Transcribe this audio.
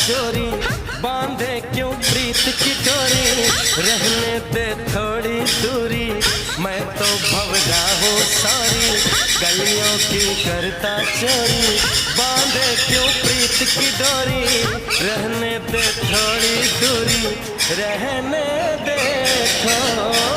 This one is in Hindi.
चोरी, बांधे क्यों प्रीत की डोरी, रहने दे थोड़ी दूरी, मैं तो भवरा हूँ सॉरी, गलियों की करता चोरी, बांधे क्यों प्रीत की डोरी, रहने दे थोड़ी दूरी, रहने दे थोड़ी